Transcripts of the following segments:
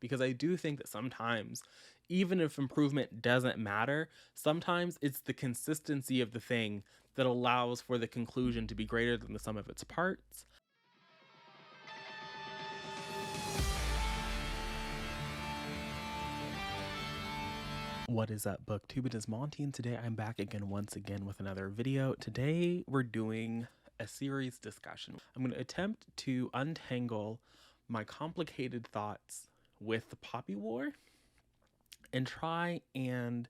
because I do think that sometimes, even if improvement doesn't matter, sometimes it's the consistency of the thing that allows for the conclusion to be greater than the sum of its parts. What is up, BookTube? It is Monty, and today I'm back again once again with another video. Today we're doing a series discussion. I'm going to attempt to untangle my complicated thoughts with the Poppy War and try and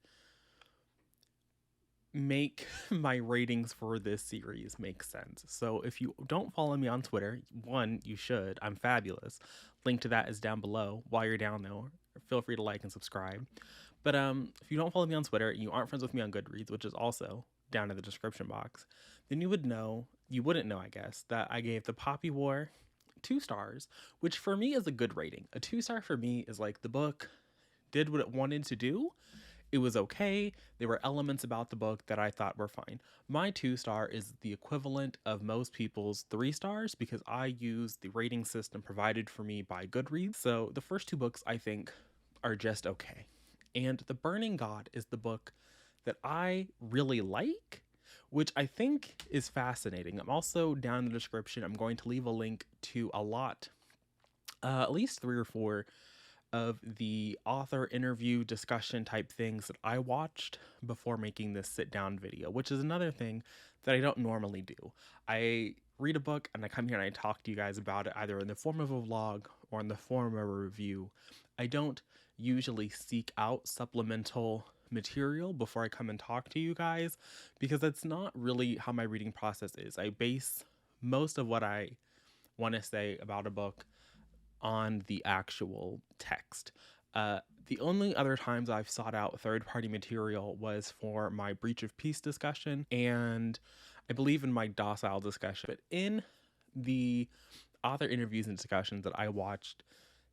make my ratings for this series make sense. So if you don't follow me on Twitter, one, you should. I'm fabulous. Link to that is down below. While you're down there, feel free to like and subscribe. But if you don't follow me on Twitter and you aren't friends with me on Goodreads, which is also down in the description box, then you wouldn't know, I guess, that I gave the Poppy War 2 stars, which for me is a good rating. A 2-star for me is like the book did what it wanted to do. It was okay. There were elements about the book that I thought were fine. My 2-star is the equivalent of most people's 3 stars because I use the rating system provided for me by Goodreads. So the first 2 books I think are just okay. And The Burning God is the book that I really like, which I think is fascinating. I'm also down in the description. I'm going to leave a link to a lot, at least 3 or 4 of the author interview discussion type things that I watched before making this sit down video, which is another thing that I don't normally do. I read a book and I come here and I talk to you guys about it either in the form of a vlog or in the form of a review. I don't usually seek out supplemental material before I come and talk to you guys because that's not really how my reading process is. I base most of what I want to say about a book on the actual text. The only other times I've sought out third-party material was for my breach of peace discussion and I believe in my docile discussion. But in the author interviews and discussions that I watched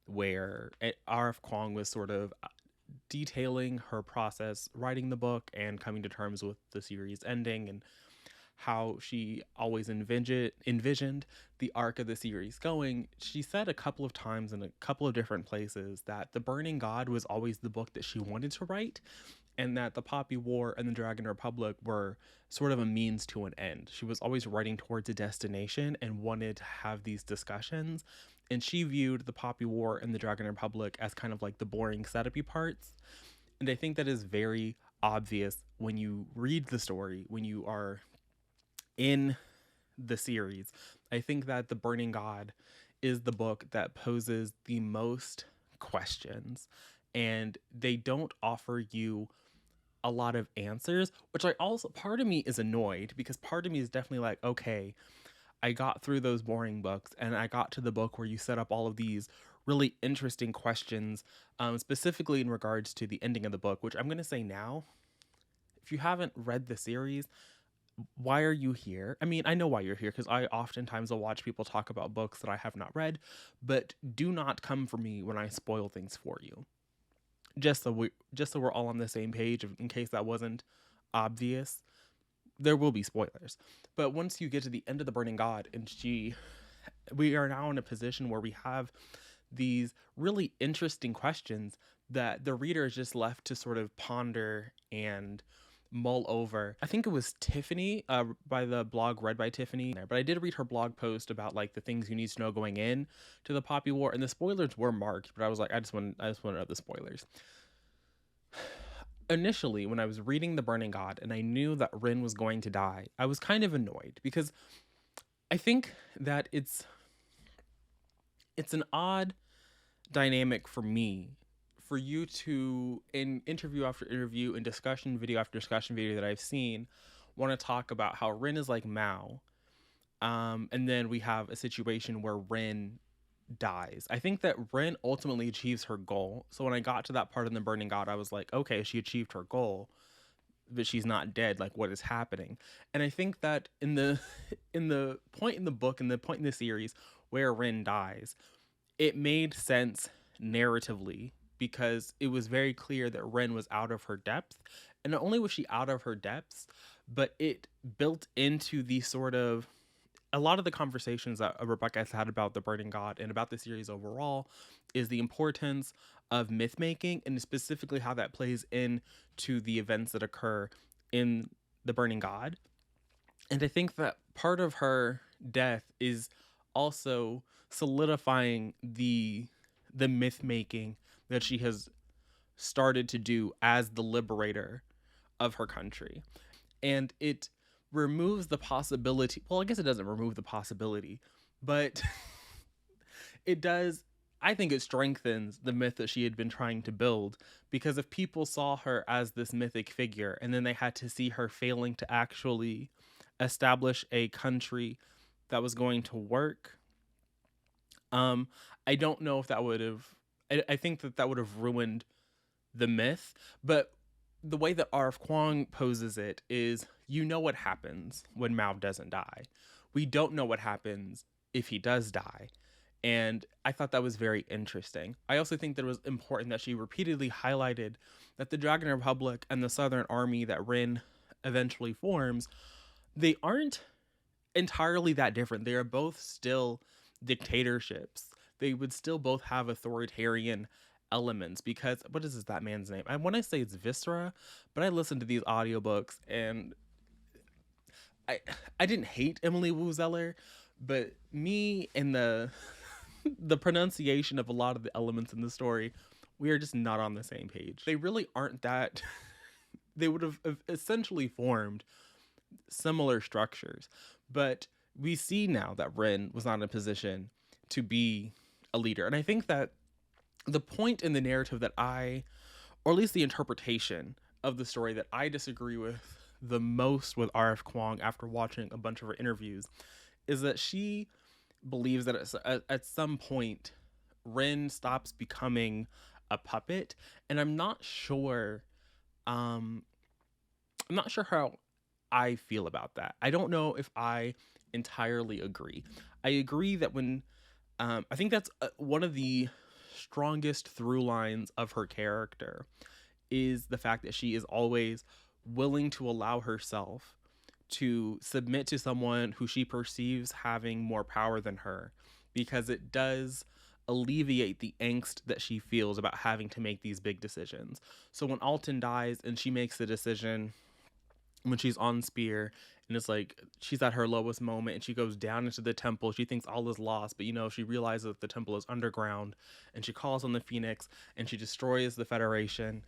where R.F. Kuang was sort of detailing her process writing the book and coming to terms with the series ending and how she always envisioned the arc of the series going, she said a couple of times in a couple of different places that The Burning God was always the book that she wanted to write, and that The Poppy War and The Dragon Republic were sort of a means to an end. She was always writing towards a destination and wanted to have these discussions, and she viewed The Poppy War and The Dragon Republic as kind of like the boring setup-y parts. And I think that is very obvious when you read the story, when you are in the series. I think that The Burning God is the book that poses the most questions, and they don't offer you a lot of answers, which I also, part of me is annoyed because part of me is definitely like, okay, I got through those boring books and I got to the book where you set up all of these really interesting questions, specifically in regards to the ending of the book, which I'm going to say now, if you haven't read the series, why are you here? I mean, I know why you're here because I oftentimes will watch people talk about books that I have not read, but do not come for me when I spoil things for you. Just so we're all on the same page, in case that wasn't obvious, there will be spoilers. But once you get to the end of The Burning God and we are now in a position where we have these really interesting questions that the reader is just left to sort of ponder and mull over. I think it was Tiffany, by the blog Read by Tiffany, but I did read her blog post about like the things you need to know going in to the Poppy War, and the spoilers were marked, but I was like, I just want to know the spoilers. Initially, when I was reading The Burning God and I knew that Rin was going to die, I was kind of annoyed because I think that it's an odd dynamic for me, for you to, in interview after interview and discussion video after discussion video that I've seen, want to talk about how Rin is like Mao, and then we have a situation where Rin dies. I think that Rin ultimately achieves her goal. So when I got to that part in The Burning God, I was like, okay, she achieved her goal, but she's not dead. Like, what is happening? And I think that in the in the point in the book, in the point in the series where Rin dies, it made sense narratively because it was very clear that Ren was out of her depth. And not only was she out of her depths, but it built into the sort of a lot of the conversations that Rebecca has had about the Burning God and about the series overall is the importance of myth making, and specifically how that plays into the events that occur in the Burning God. And I think that part of her death is also solidifying the myth making that she has started to do as the liberator of her country. And it removes the possibility, well, I guess it doesn't remove the possibility, but it does, I think it strengthens the myth that she had been trying to build, because if people saw her as this mythic figure and then they had to see her failing to actually establish a country that was going to work, I don't know if that would have, I think that that would have ruined the myth. But the way that R.F. Kuang poses it is, you know what happens when Mao doesn't die. We don't know what happens if he does die. And I thought that was very interesting. I also think that it was important that she repeatedly highlighted that the Dragon Republic and the Southern Army that Rin eventually forms, they aren't entirely that different. They are both still dictatorships. They would still both have authoritarian elements, because what is that man's name? I want to say it's Viscera, but I listened to these audiobooks and I didn't hate Emily Wu Zeller, but me and the pronunciation of a lot of the elements in the story, we are just not on the same page. They really aren't that they would have essentially formed similar structures, but we see now that Rin was not in a position to be a leader. And I think that the point in the narrative that or at least the interpretation of the story that I disagree with the most with R.F. Kuang after watching a bunch of her interviews, is that she believes that at some point Rin stops becoming a puppet. And I'm not sure how I feel about that. I don't know if I entirely agree. I agree that when I think that's one of the strongest through lines of her character, is the fact that she is always willing to allow herself to submit to someone who she perceives having more power than her, because it does alleviate the angst that she feels about having to make these big decisions. So when Alton dies and she makes the decision when she's on Spear, and it's like she's at her lowest moment and she goes down into the temple, she thinks all is lost, but she realizes that the temple is underground, and she calls on the Phoenix and she destroys the Federation.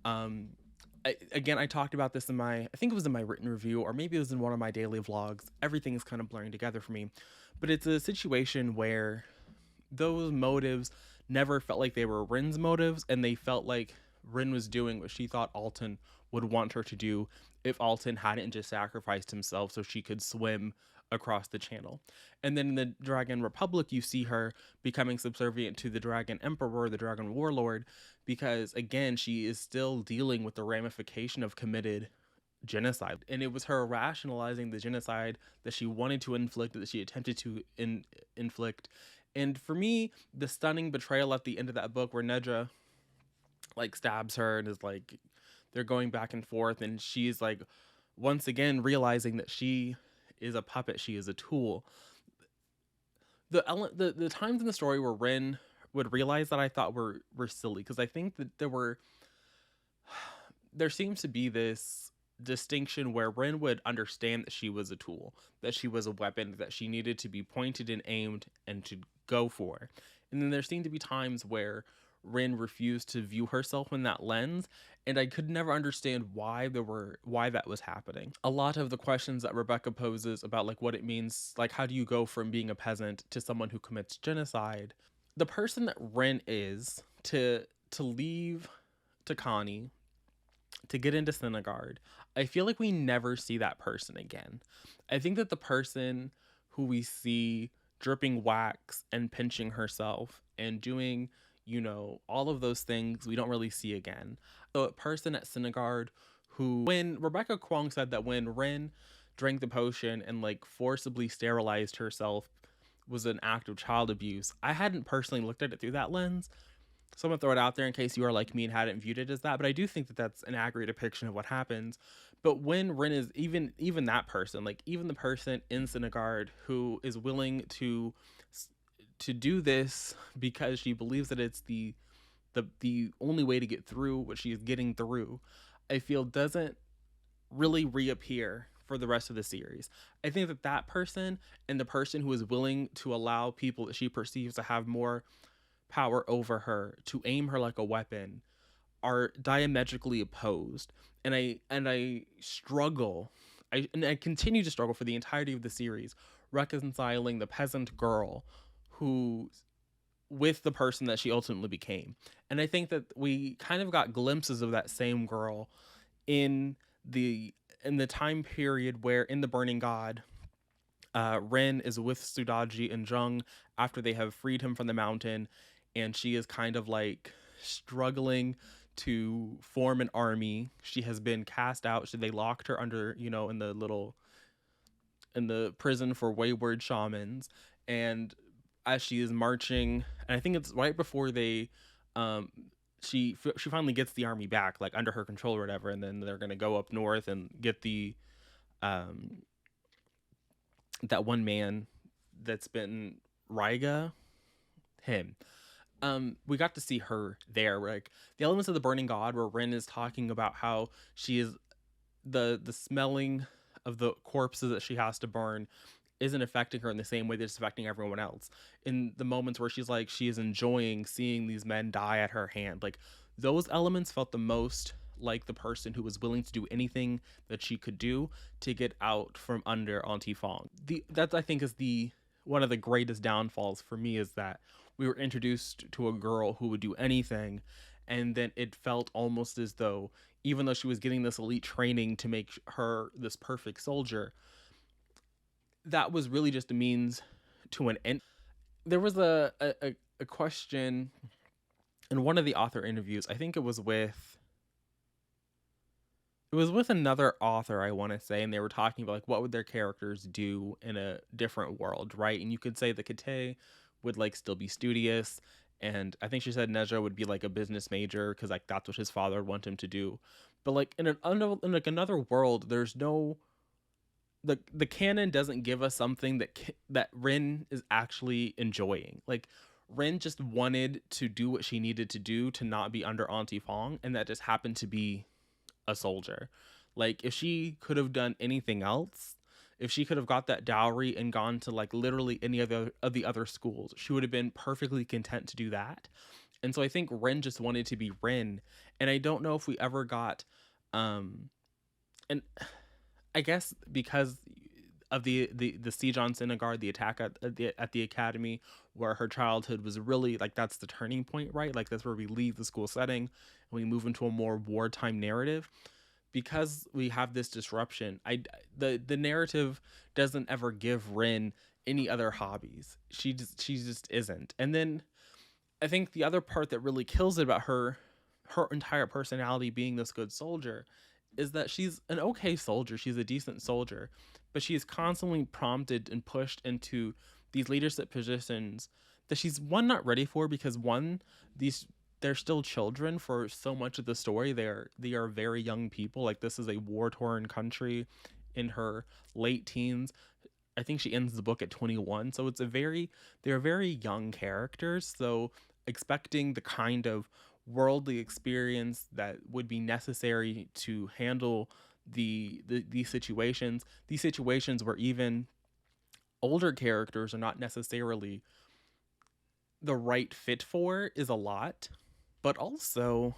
I talked about this I think it was in my written review, or maybe it was in one of my daily vlogs. Everything is kind of blurring together for me, but it's a situation where those motives never felt like they were Rin's motives, and they felt like Rin was doing what she thought Alton would want her to do if Alton hadn't just sacrificed himself so she could swim across the channel. And then in the Dragon Republic, you see her becoming subservient to the Dragon Emperor, the Dragon Warlord, because again, she is still dealing with the ramification of committed genocide. And it was her rationalizing the genocide that she wanted to inflict, that she attempted to inflict. And for me, the stunning betrayal at the end of that book, where Nedra stabs her and is like, they're going back and forth, and she's like once again realizing that she is a puppet, she is a tool. The times in the story where Rin would realize that, I thought were silly, because I think that there seems to be this distinction where Rin would understand that she was a tool, that she was a weapon, that she needed to be pointed and aimed and to go for. And then there seemed to be times where Rin refused to view herself in that lens, and I could never understand why that was happening. A lot of the questions that Rebecca poses about what it means, how do you go from being a peasant to someone who commits genocide, the person that Rin is to leave Takani, to get into Sinigard, I feel like we never see that person again. I think that the person who we see dripping wax and pinching herself and doing all of those things, we don't really see again. So a person at Sinigard who, when Rebecca Kuang said that when Rin drank the potion and forcibly sterilized herself was an act of child abuse, I hadn't personally looked at it through that lens, So I'm gonna throw it out there in case you are like me and hadn't viewed it as that. But I do think that that's an accurate depiction of what happens. But when Rin is even that person, like even the person in Synagard who is willing to do this because she believes that it's the only way to get through what she is getting through, I feel doesn't really reappear for the rest of the series. I think that that person and the person who is willing to allow people that she perceives to have more power over her to aim her like a weapon are diametrically opposed. And I struggle, I continue to struggle for the entirety of the series reconciling the peasant girl who with the person that she ultimately became. And I think that we kind of got glimpses of that same girl in the in the time period where in the Burning God, Ren is with Sudaji and Jung after they have freed him from the mountain, and she is kind of like struggling to form an army. She has been cast out. So they locked her under, in the prison for wayward shamans, and as she is marching, and I think it's right before they, um, she finally gets the army back, like under her control or whatever, and then they're gonna go up north and get the um that one man that's been Raiga, him. We got to see her there, like the elements of the Burning God, where Rin is talking about how she is the smelling of the corpses that she has to burn isn't affecting her in the same way that it's affecting everyone else. In the moments where she's like she is enjoying seeing these men die at her hand, like those elements felt the most like the person who was willing to do anything that she could do to get out from under Auntie Fong. That I think is the one of the greatest downfalls for me, is that we were introduced to a girl who would do anything, and then it felt almost as though, even though she was getting this elite training to make her this perfect soldier, that was really just a means to an end. There was a question in one of the author interviews. I think it was with another author, I want to say, and they were talking about like what would their characters do in a different world, right? And you could say the Kate would like still be studious, and I think she said Neja would be like a business major because like that's what his father would want him to do. But like in like another world, there's no, the canon doesn't give us something that Rin is actually enjoying. Like Rin just wanted to do what she needed to do to not be under Auntie Fong, and that just happened to be a soldier. Like if she could have done anything else, if she could have got that dowry and gone to like literally any other of the other schools, she would have been perfectly content to do that. And so I think Ren just wanted to be Ren, and I don't know if we ever got and I guess because of the siege on Synagard, the attack at the academy, where her childhood was really like that's the turning point, right? Like that's where we leave the school setting and we move into a more wartime narrative. Because we have this disruption, the narrative doesn't ever give Rin any other hobbies. She just isn't. And then I think the other part that really kills it about her entire personality being this good soldier is that she's an okay soldier. She's a decent soldier, but she is constantly prompted and pushed into these leadership positions that she's one not ready for, because one, these they're still children for so much of the story. They are very young people. Like this is a war torn country in her late teens. I think she ends the book at 21. So they're very young characters. So expecting the kind of worldly experience that would be necessary to handle these situations where even older characters are not necessarily the right fit for, is a lot. But also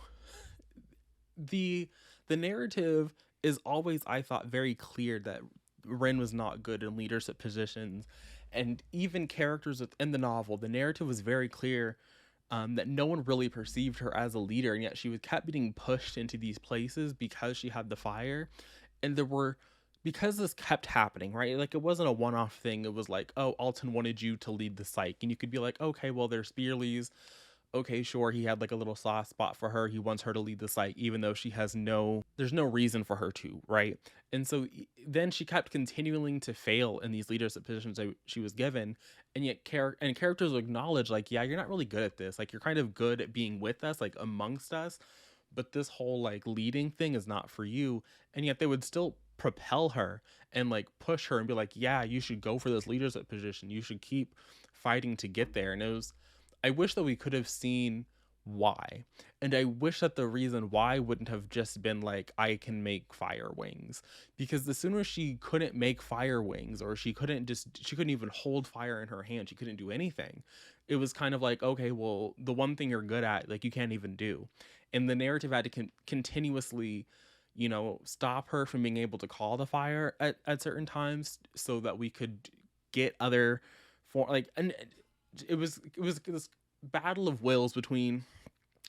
the narrative is always, I thought, very clear that Ren was not good in leadership positions. And even characters within the novel, the narrative was very clear, that no one really perceived her as a leader, and yet she was kept being pushed into these places because she had the fire. And because this kept happening, right? Like it wasn't a one-off thing. It was like, oh, Alton wanted you to lead the psych, and you could be like, okay, well, there's Spearleys, okay, sure, he had like a little soft spot for her. He wants her to lead the site, even though she has there's no reason for her to, right? And so then she kept continuing to fail in these leadership positions that she was given. And yet, characters will acknowledge, like, yeah, you're not really good at this. Like, you're kind of good at being with us, like, amongst us. But this whole, like, leading thing is not for you. And yet, they would still propel her and, like, push her and be like, yeah, you should go for this leadership position. You should keep fighting to get there. And I wish that we could have seen why. And I wish that the reason why wouldn't have just been like, I can make fire wings. Because the sooner she couldn't make fire wings, or she couldn't even hold fire in her hand, she couldn't do anything. It was kind of like, okay, well, the one thing you're good at, like, you can't even do. And the narrative had to continuously, stop her from being able to call the fire at certain times so that we could get other for like, and it was this battle of wills between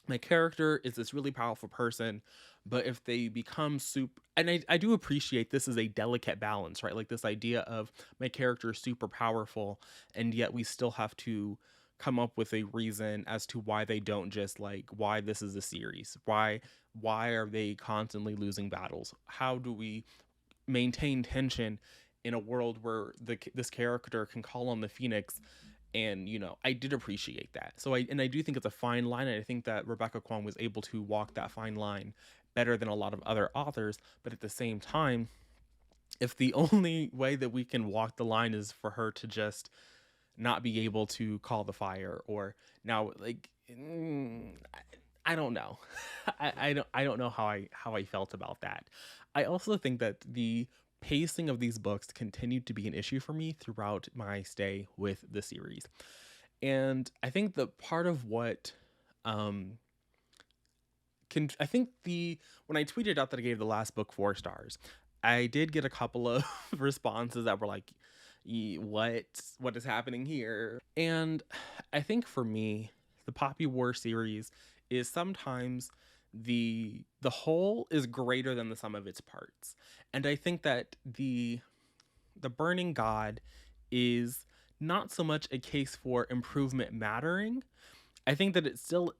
my character is this really powerful person, but if they become super, and I do appreciate this is a delicate balance, right? Like this idea of my character is super powerful, and yet we still have to come up with a reason as to why they don't just like why this is a series. Why are they constantly losing battles? How do we maintain tension in a world where this character can call on the Phoenix? And I did appreciate that. So I do think it's a fine line, and I think that Rebecca Kuang was able to walk that fine line better than a lot of other authors. But at the same time, if the only way that we can walk the line is for her to just not be able to call the fire, or now, like, I don't know. I don't know how I felt about that. I also think that the pacing of these books continued to be an issue for me throughout my stay with the series. And I think the part of what I think when I tweeted out that I gave the last book 4 stars, I did get a couple of responses that were like, what is happening here? And I think for me, the Poppy War series is sometimes the whole is greater than the sum of its parts. And I think that the Burning God is not so much a case for improvement mattering. I think that it's still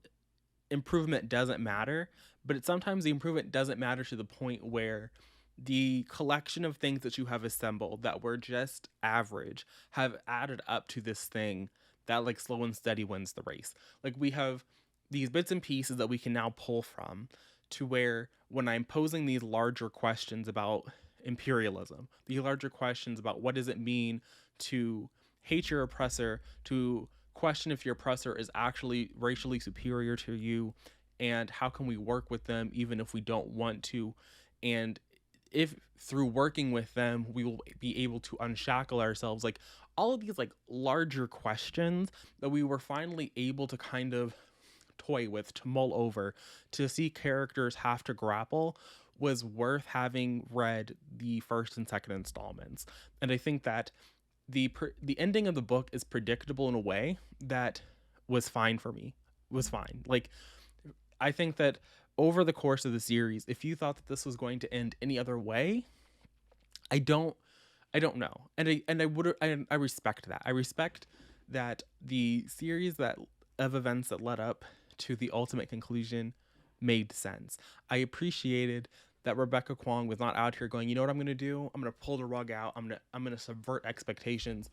improvement doesn't matter, but sometimes the improvement doesn't matter to the point where the collection of things that you have assembled that were just average have added up to this thing that, like, slow and steady wins the race. Like, we have these bits and pieces that we can now pull from, to where when I'm posing these larger questions about imperialism, these larger questions about what does it mean to hate your oppressor, to question if your oppressor is actually racially superior to you, and how can we work with them even if we don't want to, and if through working with them we will be able to unshackle ourselves. Like, all of these, like, larger questions that we were finally able to kind of toy with, to mull over, to see characters have to grapple, was worth having read the first and second installments. And I think that the ending of the book is predictable in a way that was fine for me. Was fine. Like, I think that over the course of the series, if you thought that this was going to end any other way, I don't know. And I respect that. I respect that the series of events that led up to the ultimate conclusion made sense. I appreciated that Rebecca Kuang was not out here going, you know what I'm going to do? I'm going to pull the rug out. I'm going to subvert expectations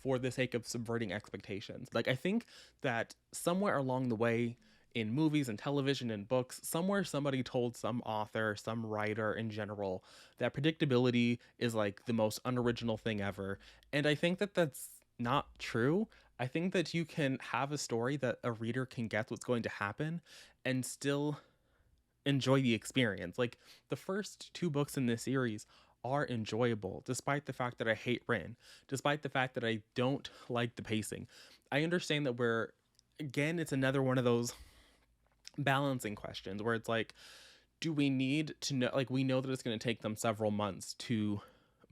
for the sake of subverting expectations. Like, I think that somewhere along the way, in movies and television and books, somewhere somebody told some author, some writer in general, that predictability is like the most unoriginal thing ever. And I think that that's not true. I think that you can have a story that a reader can guess what's going to happen and still enjoy the experience. Like, the first 2 books in this series are enjoyable, despite the fact that I hate Rin, despite the fact that I don't like the pacing. I understand that again, it's another one of those balancing questions where it's like, do we need to know, like, we know that it's going to take them several months to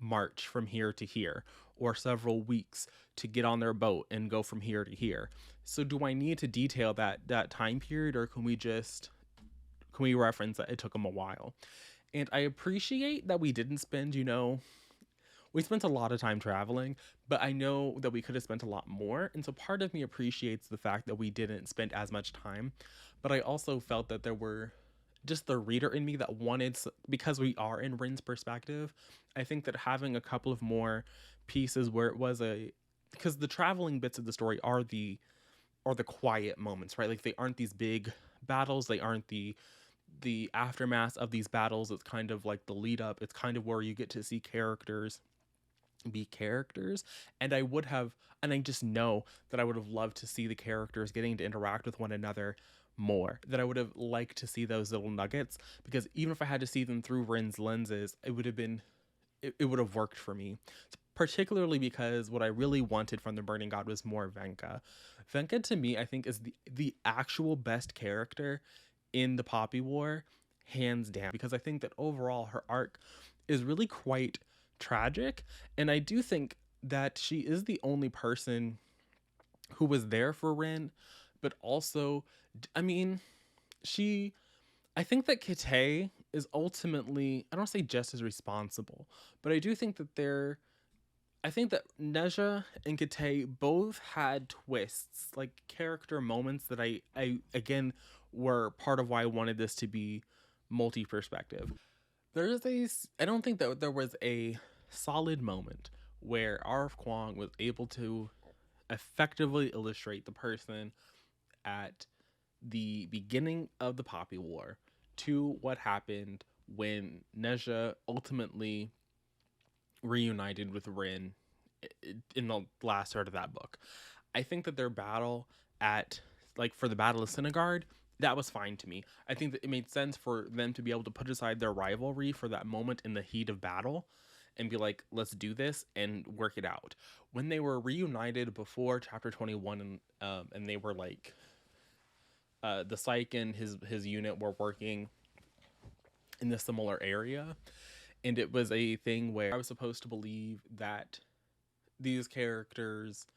march from here to here, or several weeks to get on their boat and go from here to here. So do I need to detail that time period, or can we reference that it took them a while? And I appreciate that we didn't spend, We spent a lot of time traveling, but I know that we could have spent a lot more. And so part of me appreciates the fact that we didn't spend as much time. But I also felt that there were just the reader in me that wanted, because we are in Rin's perspective, I think that having a couple of more pieces where it was a, because the traveling bits of the story are the quiet moments, right? Like they aren't these big battles, they aren't the aftermath of these battles. It's kind of like the lead up. It's kind of where you get to see characters be characters. And I would have, and I just know that I would have loved to see the characters getting to interact with one another more, that I would have liked to see those little nuggets, because even if I had to see them through Rin's lenses, it would have been, it would have worked for me, particularly because what I really wanted from the Burning God was more Venka. Venka to me, I think, is the actual best character in the Poppy War, hands down, because I think that overall her arc is really quite tragic, and I do think that she is the only person who was there for Rin, but also, I mean, she, I think that Kate is ultimately, I don't say just as responsible, but I do think that I think that Neja and Kate both had twists, like character moments that I again were part of why I wanted this to be multi-perspective. I don't think that there was a solid moment where R.F. Kuang was able to effectively illustrate the person at the beginning of the Poppy War to what happened when Neja ultimately reunited with Rin in the last third of that book. I think that their battle at, like, for the Battle of Sinigard, that was fine to me. I think that it made sense for them to be able to put aside their rivalry for that moment in the heat of battle and be like, let's do this and work it out. When they were reunited before chapter 21, and they were like, the Psyche and his unit were working in the similar area, and it was a thing where I was supposed to believe that these characters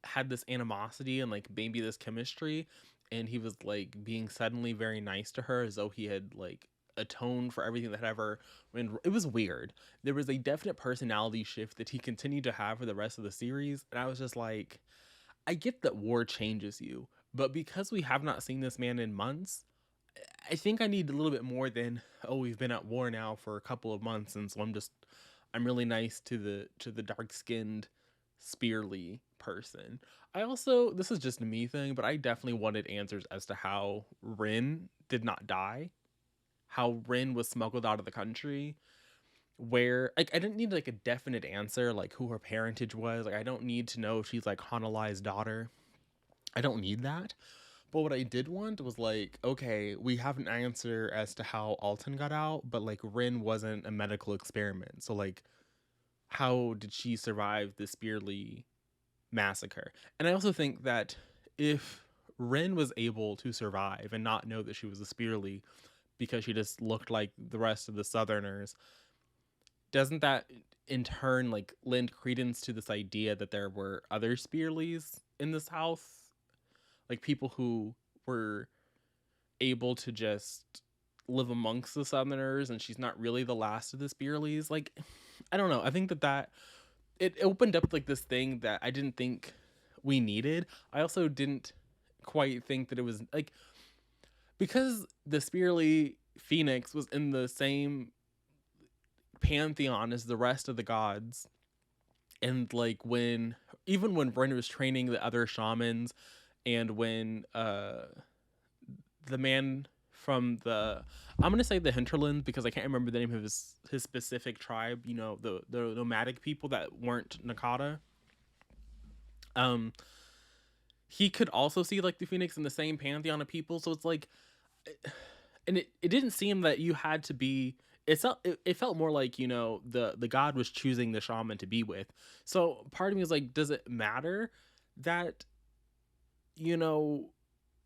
had this animosity and like maybe this chemistry, and he was like being suddenly very nice to her as though he had like atoned for everything that had ever, when it was weird. There was a definite personality shift that he continued to have for the rest of the series, and I was just like, I get that war changes you, but because we have not seen this man in months, I think I need a little bit more than, oh, we've been at war now for a couple of months, and so I'm really nice to the dark-skinned Spearly person. I also, this is just a me thing, but I definitely wanted answers as to how Rin did not die, how Rin was smuggled out of the country, where, like, I didn't need like a definite answer, like who her parentage was. Like, I don't need to know if she's like Hanalai's daughter. I don't need that. But what I did want was like, okay, we have an answer as to how Alton got out, but like Rin wasn't a medical experiment. So like, how did she survive the Spearly massacre? And I also think that if Rin was able to survive and not know that she was a Spearly because she just looked like the rest of the Southerners, doesn't that in turn like lend credence to this idea that there were other Spearleys in the South? Like people who were able to just live amongst the Southerners, and she's not really the last of the Spearleys. Like, I don't know. I think that it opened up like this thing that I didn't think we needed. I also didn't quite think that it was like, because the Spearly Phoenix was in the same pantheon as the rest of the gods, and like when Rin was training the other shamans, and when the man from the, I'm gonna say the hinterland because I can't remember the name of his specific tribe, you know, the nomadic people that weren't Nakata, he could also see like the Phoenix in the same pantheon of people. So it's like, and it didn't seem that you had to be, it felt more like, you know, the god was choosing the shaman to be with. So part of me was like, does it matter that, you know,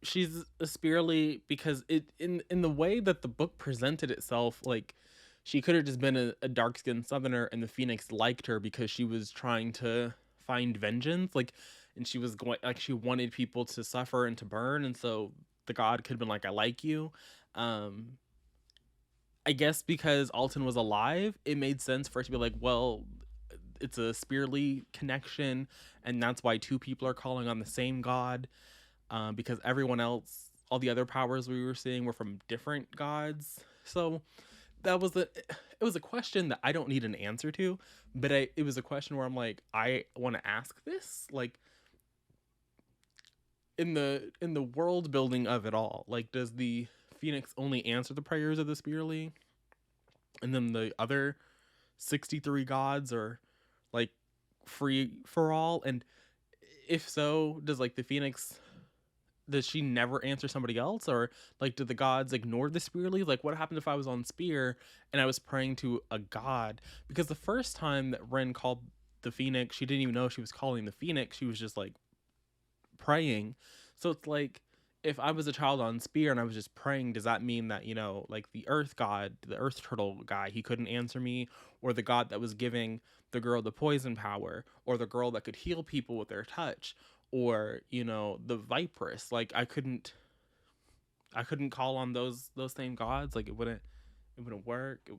she's a Spearly? Because it, in the way that the book presented itself, like she could have just been a dark-skinned Southerner, and the Phoenix liked her because she was trying to find vengeance, like, and she was going, like, she wanted people to suffer and to burn, and so the god could have been like, I like you. I guess because Alton was alive, it made sense for it to be like, well, it's a Spearly connection, and that's why two people are calling on the same god, because everyone else, all the other powers we were seeing were from different gods. So that was it was a question that I don't need an answer to, but it was a question where I'm like, I want to ask this, like, in the world building of it all, like, does the Phoenix only answer the prayers of the Spearly, and then the other 63 gods are like free for all? And if so, does like the Phoenix, does she never answer somebody else, or like do the gods ignore the Spearly? Like, what happened if I was on Spear and I was praying to a god? Because the first time that Ren called the Phoenix, she didn't even know she was calling the Phoenix. She was just like praying. So it's like, if I was a child on Spear and I was just praying, does that mean that, like the Earth God, the Earth Turtle guy, he couldn't answer me? Or the god that was giving the girl the poison power, or the girl that could heal people with their touch, or, the Viperess? Like, I couldn't call on those same gods. Like, it wouldn't work.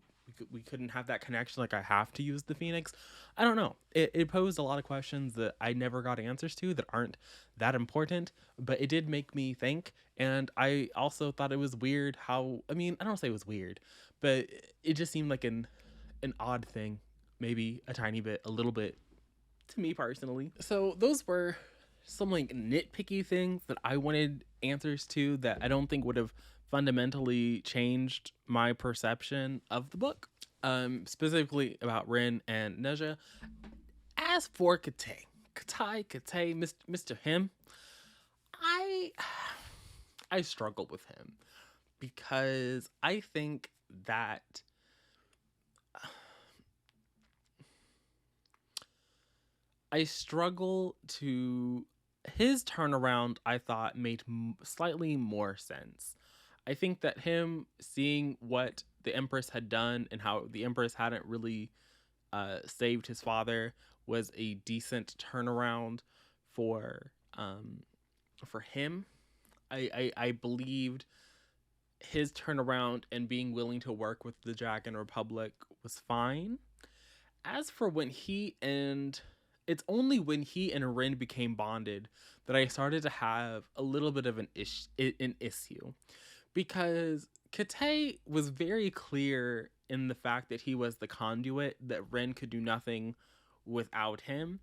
We couldn't have that connection. Like, I have to use the Phoenix. I don't know. It posed a lot of questions that I never got answers to, that aren't that important, but it did make me think. And I also thought it was weird how, I mean, I don't say it was weird, but it just seemed like an odd thing, maybe a tiny bit, a little bit, to me personally. So those were some like nitpicky things that I wanted answers to, that I don't think would have fundamentally changed my perception of the book, specifically about Rin and Neja. As for Katai, Mr. Him, I I struggle with him, because I think that I struggle to, his turnaround I thought made slightly more sense. I think that him seeing what the Empress had done and how the Empress hadn't really saved his father was a decent turnaround for him. I believed his turnaround and being willing to work with the Dragon Republic was fine. As for it's only when he and Rin became bonded that I started to have a little bit of an issue, because Kate was very clear in the fact that he was the conduit, that Ren could do nothing without him.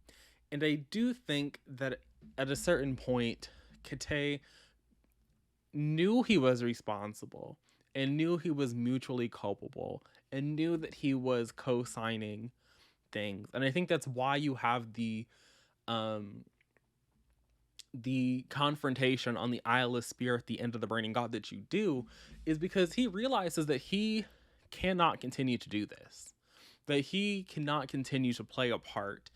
And I do think that at a certain point, Kate knew he was responsible, and knew he was mutually culpable, and knew that he was co-signing things. And I think that's why you have the confrontation on the Isle of Spear at the end of the Burning God that you do, is because he realizes that he cannot continue to do this, that he cannot continue to play a part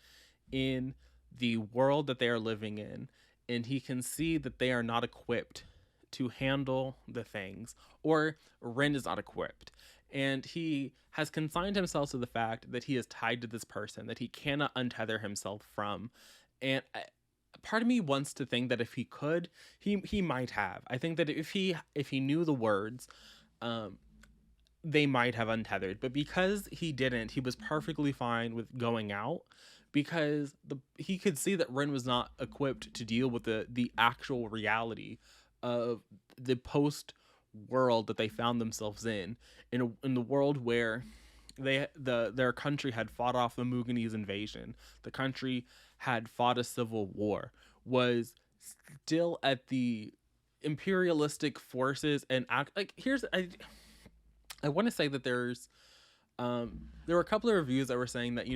in the world that they are living in, and he can see that they are not equipped to handle the things, or Ren is not equipped, and he has consigned himself to the fact that he is tied to this person that he cannot untether himself from. And part of me wants to think that if he could, he might have. I think that if he knew the words, they might have untethered. But because he didn't, he was perfectly fine with going out, because he could see that Ren was not equipped to deal with the actual reality of the post world that they found themselves in the world where their country had fought off the Muganese invasion. The country had fought a civil war, was still at the imperialistic forces, and I want to say that there were a couple of reviews that were saying that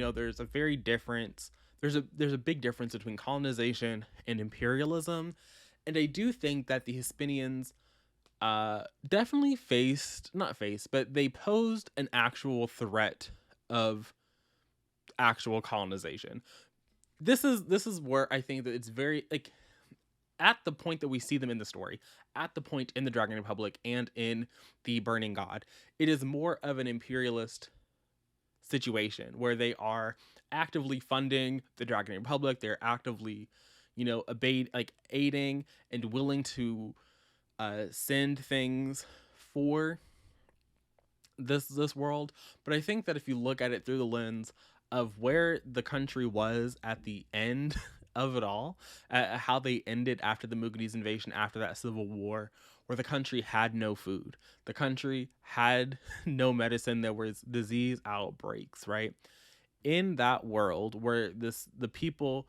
there's a big difference between colonization and imperialism. And I do think that the Hispanians definitely but they posed an actual threat of actual colonization. This is where I think that it's very, like, at the point that we see them in the story, at the point in the Dragon Republic and in the Burning God, it is more of an imperialist situation where they are actively funding the Dragon Republic. They're actively, aiding and willing to send things for this world. But I think that if you look at it through the lens of where the country was at the end of it all, how they ended after the Mughals invasion, after that civil war, where the country had no food, the country had no medicine, there was disease outbreaks, right? In that world where the people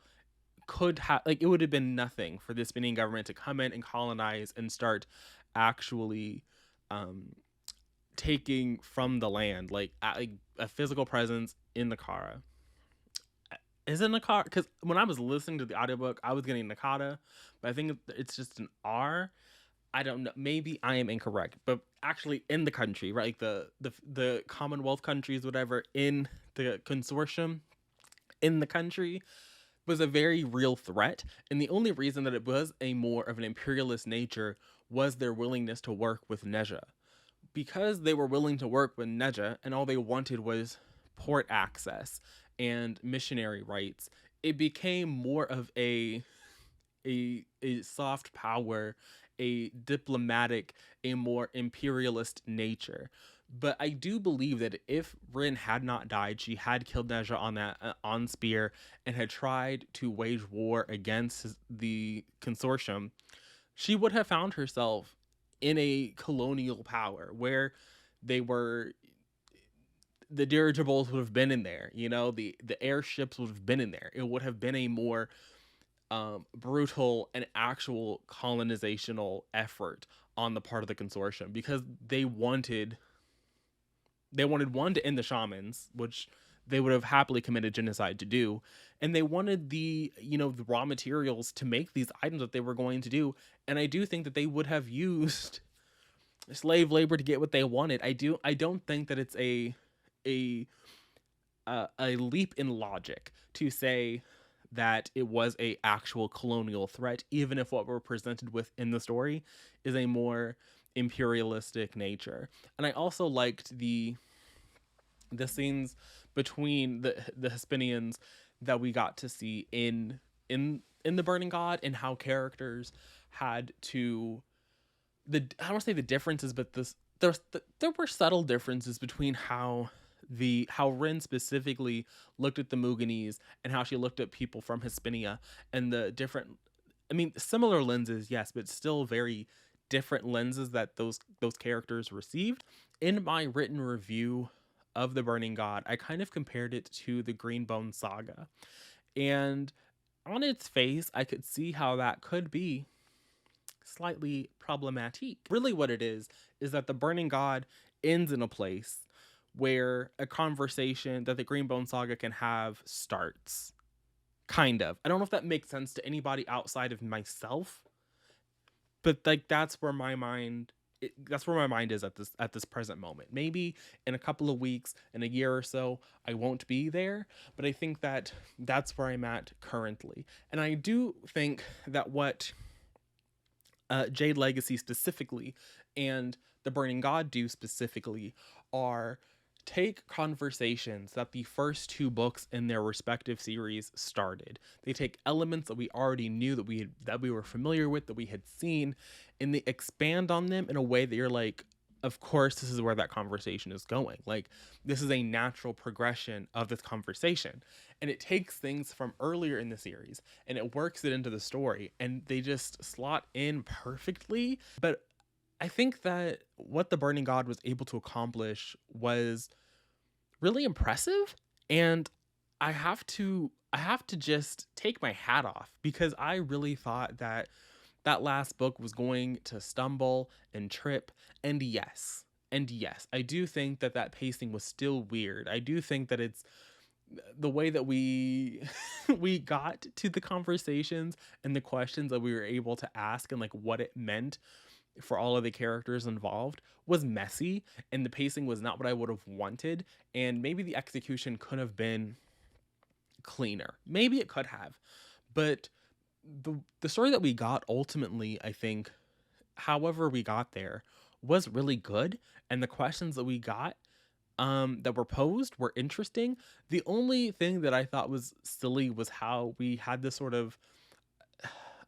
could have, like, it would have been nothing for the Spanish government to come in and colonize and start actually um taking from the land, like a physical presence in Nakara. Is it Nakara? Because when I was listening to the audiobook, I was getting Nakata, but I think it's just an R. I don't know. Maybe I am incorrect, but actually in the country, right? Like the Commonwealth countries, whatever, in the consortium in the country was a very real threat. And the only reason that it was a more of an imperialist nature was their willingness to work with Neja. Because they were willing to work with Neja and all they wanted was port access and missionary rights, it became more of a soft power, a diplomatic, a more imperialist nature. But I do believe that if Rin had not died, she had killed Neja on that on spear and had tried to wage war against the consortium, she would have found herself in a colonial power where they were, the dirigibles would have been in there, you know, the airships would have been in there. It would have been a more brutal and actual colonizational effort on the part of the consortium, because they wanted one to end the shamans, which they would have happily committed genocide to do, and they wanted the raw materials to make these items that they were going to do. And I do think that they would have used slave labor to get what they wanted. I don't think that it's a leap in logic to say that it was a actual colonial threat, even if what we're presented with in the story is a more imperialistic nature. And I also liked the scenes between the Hispanians that we got to see in the Burning God, and how characters had to, I don't want to say the differences, but there were subtle differences between how Rin specifically looked at the Muganese and how she looked at people from Hispania, and the different, I mean, similar lenses, yes, but still very different lenses that those characters received. In my written review of the Burning God, I kind of compared it to the Greenbone Saga, and on its face, I could see how that could be slightly problematic. Really, what it is that the Burning God ends in a place where a conversation that the Greenbone Saga can have starts. Kind of. I don't know if that makes sense to anybody outside of myself, but like that's where my mind is at this present moment. Maybe in a couple of weeks, in a year or so, I won't be there, but I think that that's where I'm at currently. And I do think that what Jade Legacy specifically and the Burning God do specifically are take conversations that the first two books in their respective series started. They take elements that we already knew, that we were familiar with, that we had seen, and they expand on them in a way that you're like, of course this is where that conversation is going. Like, this is a natural progression of this conversation. And it takes things from earlier in the series and it works it into the story, and they just slot in perfectly. But I think that what the Burning God was able to accomplish was really impressive, and I have to just take my hat off, because I really thought that that last book was going to stumble and trip, and yes, I do think that that pacing was still weird. I do think that it's the way that we we got to the conversations and the questions that we were able to ask, and like what it meant for all of the characters involved, was messy, and the pacing was not what I would have wanted, and maybe the execution could have been cleaner. Maybe it could have, but the story that we got ultimately, I think, however we got there, was really good, and the questions that we got that were posed were interesting. The only thing that I thought was silly was how we had this sort of,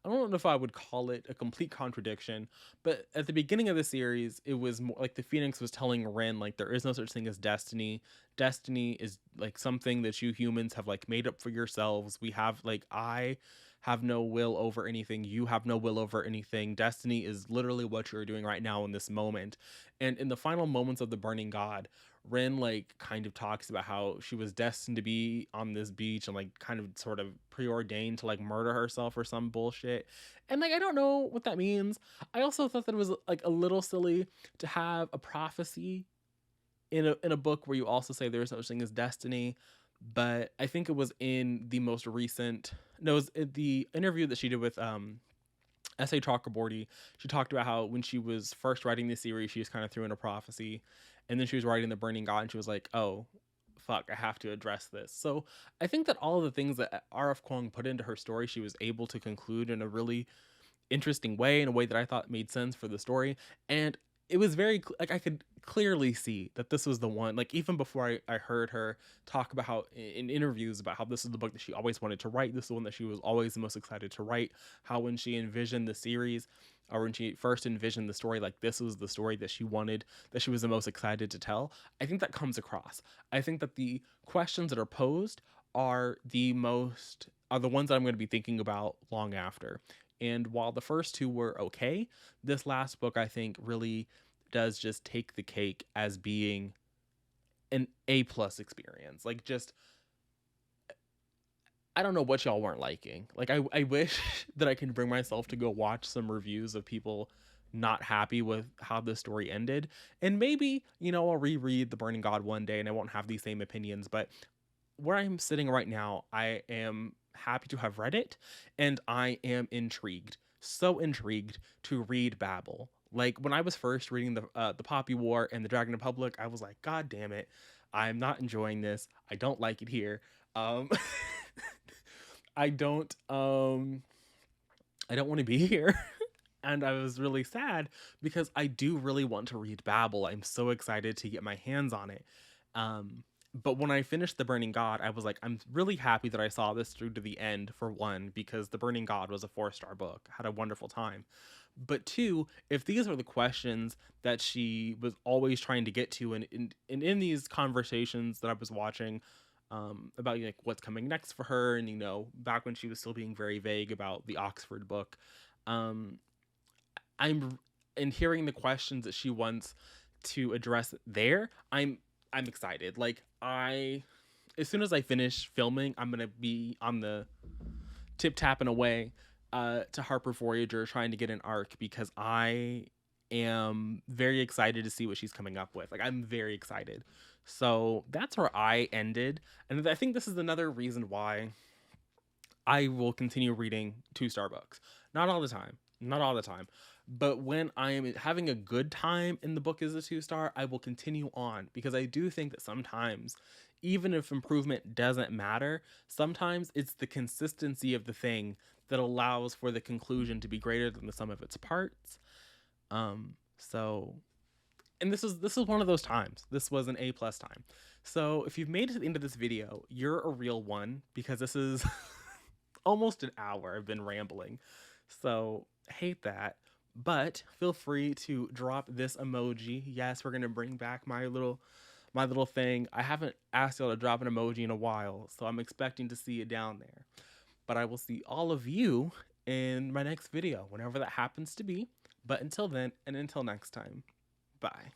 I don't know if I would call it a complete contradiction, but at the beginning of the series, it was more like the Phoenix was telling Ren, like, there is no such thing as destiny. Destiny is like something that you humans have like made up for yourselves. We have like, I have no will over anything. You have no will over anything. Destiny is literally what you're doing right now in this moment. And in the final moments of the Burning God, Ren like kind of talks about how she was destined to be on this beach and like kind of sort of preordained to like murder herself or some bullshit. And like I don't know what that means. I also thought that it was like a little silly to have a prophecy in a book where you also say there's no such thing as destiny. But I think it was in the most recent, no, it was in the interview that she did with S.A. Chakraborty. She talked about how when she was first writing the series, she just kind of threw in a prophecy, and then she was writing The Burning God, and she was like, "Oh, fuck, I have to address this." So I think that all of the things that R.F. Kuang put into her story, she was able to conclude in a really interesting way, in a way that I thought made sense for the story. And it was very like I could clearly see that this was the one, like even before I heard her talk about how in interviews about how this is the book that she always wanted to write, this is the one that she was always the most excited to write, how when she envisioned the series, or when she first envisioned the story, like this was the story that she wanted, that she was the most excited to tell. I think that comes across. I think that the questions that are posed are the most are the ones that I'm going to be thinking about long after. And while the first two were okay, this last book I think really does just take the cake as being an A plus experience. Like just I don't know what y'all weren't liking. Like I wish that I can bring myself to go watch some reviews of people not happy with how the story ended. And maybe, you know, I'll reread The Burning God one day and I won't have these same opinions, but where I'm sitting right now, I am happy to have read it, and I am intrigued, so intrigued to read Babel. Like when I was first reading the Poppy War and the Dragon Republic, I was like, God damn it, I'm not enjoying this. I don't like it here. Um, I don't I don't want to be here. And I was really sad because I do really want to read Babel. I'm so excited to get my hands on it. But when I finished The Burning God, I was like, I'm really happy that I saw this through to the end, for one, because The Burning God was a 4-star book. I had a wonderful time. But two, if these are the questions that she was always trying to get to, and in these conversations that I was watching, about like what's coming next for her, and you know, back when she was still being very vague about the Oxford book, um, I'm in hearing the questions that she wants to address there, I'm excited. Like as soon as I finish filming, I'm gonna be on the tip tapping away to Harper Voyager trying to get an arc, because I am very excited to see what she's coming up with. Like I'm very excited. So that's where I ended, and I think this is another reason why I will continue reading 2-star books. Not all the time. Not all the time. But when I am having a good time and the book is a 2-star, I will continue on, because I do think that sometimes, even if improvement doesn't matter, sometimes it's the consistency of the thing that allows for the conclusion to be greater than the sum of its parts. So and this is one of those times. This was an A plus time. So if you've made it to the end of this video, you're a real one, because this is almost an hour I've been rambling. So hate that. But feel free to drop this emoji. Yes, we're gonna bring back my little thing. I haven't asked y'all to drop an emoji in a while, so I'm expecting to see it down there. But I will see all of you in my next video, whenever that happens to be. But until then, and until next time, bye.